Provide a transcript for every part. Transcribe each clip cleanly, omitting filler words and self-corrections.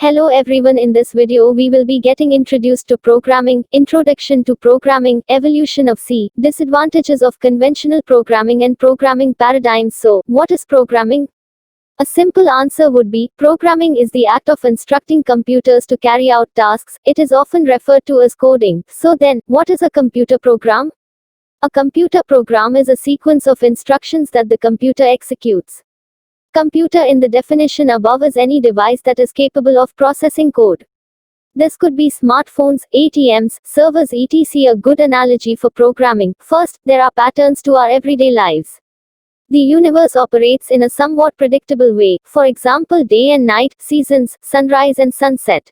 Hello everyone, in this video we will be getting introduced to programming, introduction to programming, evolution of C, disadvantages of conventional programming and programming paradigms. So, what is programming? A simple answer would be, programming is the act of instructing computers to carry out tasks. It is often referred to as coding. So then, what is a computer program? A computer program is a sequence of instructions that the computer executes. Computer in the definition above is any device that is capable of processing code. This could be smartphones, ATMs, servers etc. A good analogy for programming. First, there are patterns to our everyday lives. The universe operates in a somewhat predictable way, for example day and night, seasons, sunrise and sunset.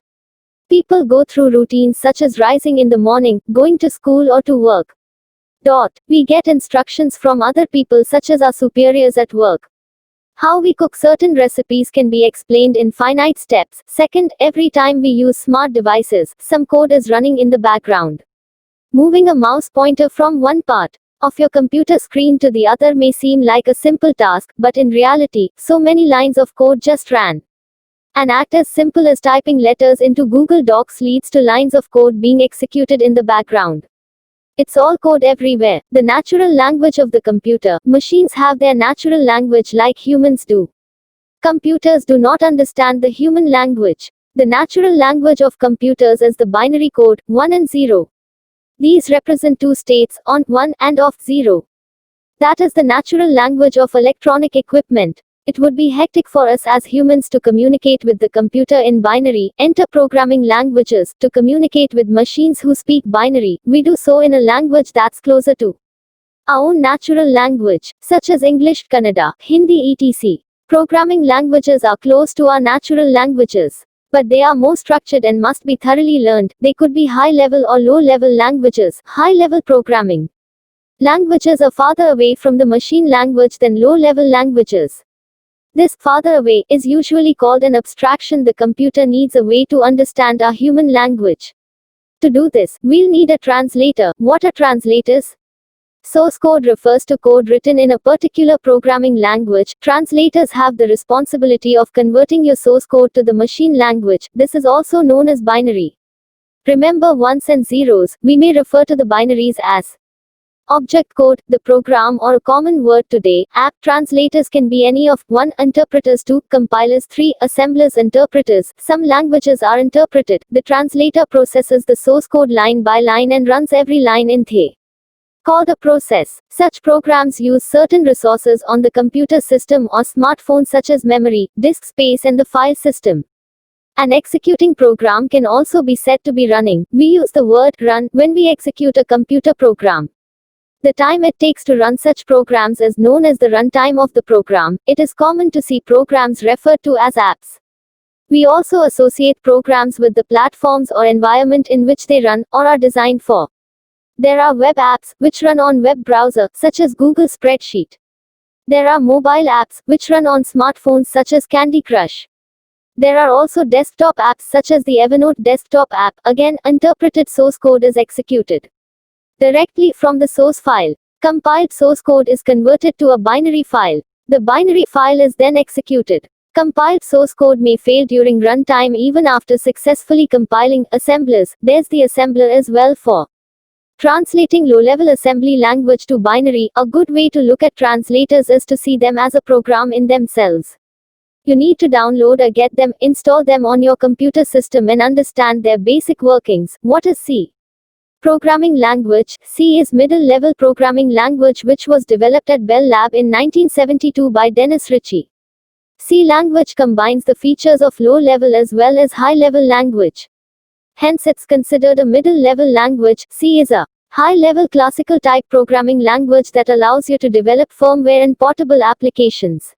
People go through routines such as rising in the morning, going to school or to work. We get instructions from other people such as our superiors at work. How we cook certain recipes can be explained in finite steps. Second, every time we use smart devices, some code is running in the background. Moving a mouse pointer from one part of your computer screen to the other may seem like a simple task, but in reality, so many lines of code just ran. An act as simple as typing letters into Google Docs leads to lines of code being executed in the background. It's all code everywhere. The natural language of the computer. Machines have their natural language like humans do. Computers do not understand the human language. The natural language of computers is the binary code, 1 and 0. These represent two states, on, 1, and off, 0. That is the natural language of electronic equipment. It would be hectic for us as humans to communicate with the computer in binary. Enter programming languages. To communicate with machines who speak binary, we do so in a language that's closer to our own natural language, such as English, Kannada, Hindi etc. Programming languages are close to our natural languages, but they are more structured and must be thoroughly learned. They could be high-level or low-level languages. High-level programming languages are farther away from the machine language than low-level languages. This farther away is usually called an abstraction. The computer needs a way to understand our human language. To do this, we'll need a translator. What are translators? Source code refers to code written in a particular programming language. Translators have the responsibility of converting your source code to the machine language. This is also known as binary. Remember ones and zeros. We may refer to the binaries as object code, the program, or a common word today. App translators can be any of 1. Interpreters, 2. Compilers, 3. Assemblers. Interpreters. Some languages are interpreted. The translator processes the source code line by line and runs every line in the called a process. Such programs use certain resources on the computer system or smartphone such as memory, disk space and the file system. An executing program can also be said to be running. We use the word run when we execute a computer program. The time it takes to run such programs is known as the runtime of the program. It is common to see programs referred to as apps. We also associate programs with the platforms or environment in which they run, or are designed for. There are web apps, which run on web browser, such as Google Spreadsheet. There are mobile apps, which run on smartphones such as Candy Crush. There are also desktop apps such as the Evernote desktop app. Again, interpreted source code is executed directly from the source file. Compiled source code is converted to a binary file. The binary file is then executed. Compiled source code may fail during runtime even after successfully compiling. Assemblers. There's the assembler as well for translating low-level assembly language to binary. A good way to look at translators is to see them as a program in themselves. You need to download or get them, install them on your computer system and understand their basic workings. What is C? Programming language. C is middle-level programming language which was developed at Bell Lab in 1972 by Dennis Ritchie. C language combines the features of low-level as well as high-level language. Hence it's considered a middle-level language. C is a high-level classical type programming language that allows you to develop firmware and portable applications.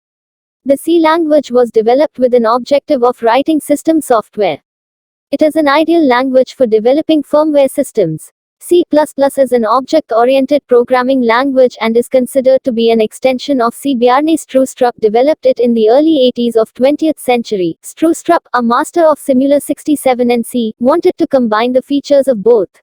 The C language was developed with an objective of writing system software. It is an ideal language for developing firmware systems. C++ is an object-oriented programming language and is considered to be an extension of C. Bjarne Stroustrup developed it in the early 80s of 20th century. Stroustrup, a master of Simular 67 and C, wanted to combine the features of both.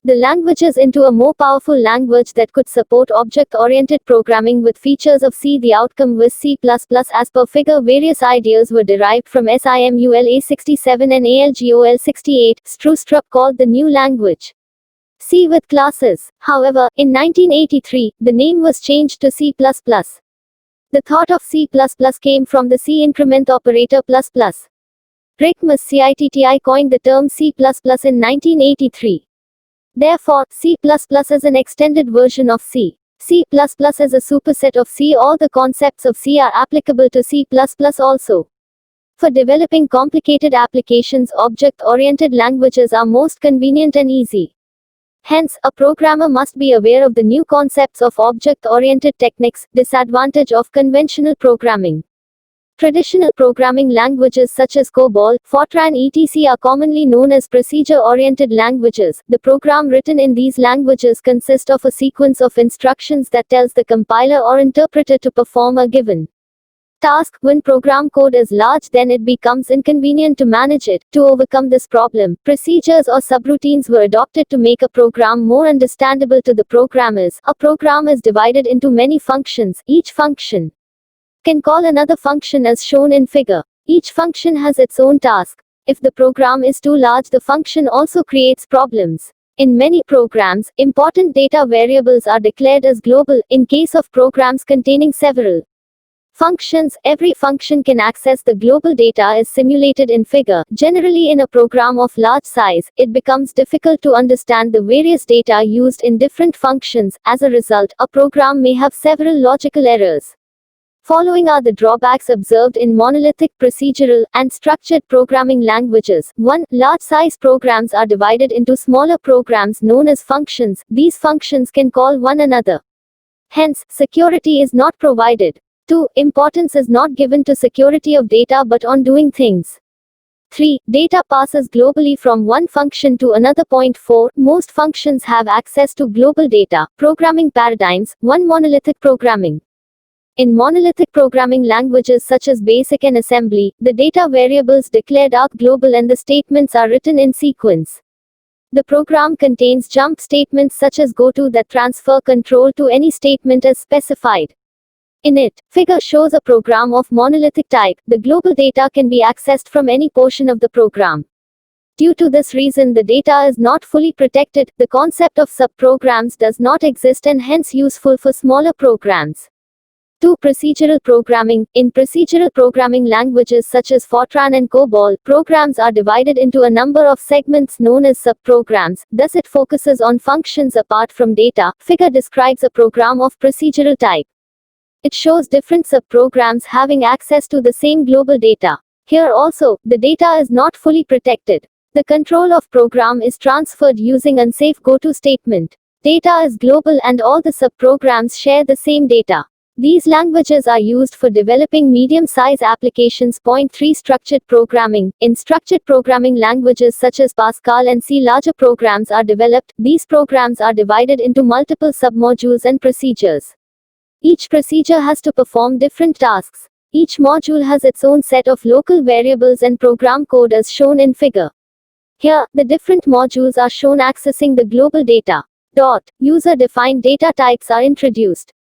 the languages into a more powerful language that could support object-oriented programming with features of C. The outcome was C++. As per figure, various ideas were derived from SIMUL A67 and ALGOL 68. Strustrup called the new language C with classes. However, in 1983, the name was changed to C++. The thought of C++ came from the C increment operator ++. Rick Citti coined the term C++ in 1983. Therefore, C++ is an extended version of C. C++ is a superset of C. All the concepts of C are applicable to C++ also. For developing complicated applications, object-oriented languages are most convenient and easy. Hence, a programmer must be aware of the new concepts of object-oriented techniques. Disadvantage of conventional programming. Traditional programming languages such as COBOL, FORTRAN etc. are commonly known as procedure-oriented languages. The program written in these languages consists of a sequence of instructions that tells the compiler or interpreter to perform a given task. When program code is large, then it becomes inconvenient to manage it. To overcome this problem, procedures or subroutines were adopted to make a program more understandable to the programmers. A program is divided into many functions. Each function can call another function as shown in figure. Each function has its own task. If the program is too large, the function also creates problems. In many programs, important data variables are declared as global. In case of programs containing several functions, every function can access the global data as simulated in figure. Generally, in a program of large size, it becomes difficult to understand the various data used in different functions. As a result, a program may have several logical errors. Following are the drawbacks observed in monolithic, procedural, and structured programming languages. 1. Large-size programs are divided into smaller programs known as functions. These functions can call one another. Hence, security is not provided. 2. Importance is not given to security of data but on doing things. 3. Data passes globally from one function to another. 4. Most functions have access to global data. Programming paradigms. 1. Monolithic programming. In monolithic programming languages such as BASIC and assembly, the data variables declared are global and the statements are written in sequence. The program contains jump statements such as goto that transfer control to any statement as specified. In it, figure shows a program of monolithic type. The global data can be accessed from any portion of the program. Due to this reason, the data is not fully protected. The concept of subprograms does not exist and hence useful for smaller programs. 2. Procedural programming. In procedural programming languages such as FORTRAN and COBOL, programs are divided into a number of segments known as subprograms, thus it focuses on functions apart from data. Figure describes a program of procedural type. It shows different subprograms having access to the same global data. Here also, the data is not fully protected. The control of program is transferred using unsafe goto statement. Data is global and all the subprograms share the same data. These languages are used for developing medium-size applications. 3. Structured programming. In structured programming languages such as Pascal and C, larger programs are developed. These programs are divided into multiple submodules and procedures. Each procedure has to perform different tasks. Each module has its own set of local variables and program code as shown in figure. Here, the different modules are shown accessing the global data. User-defined data types are introduced.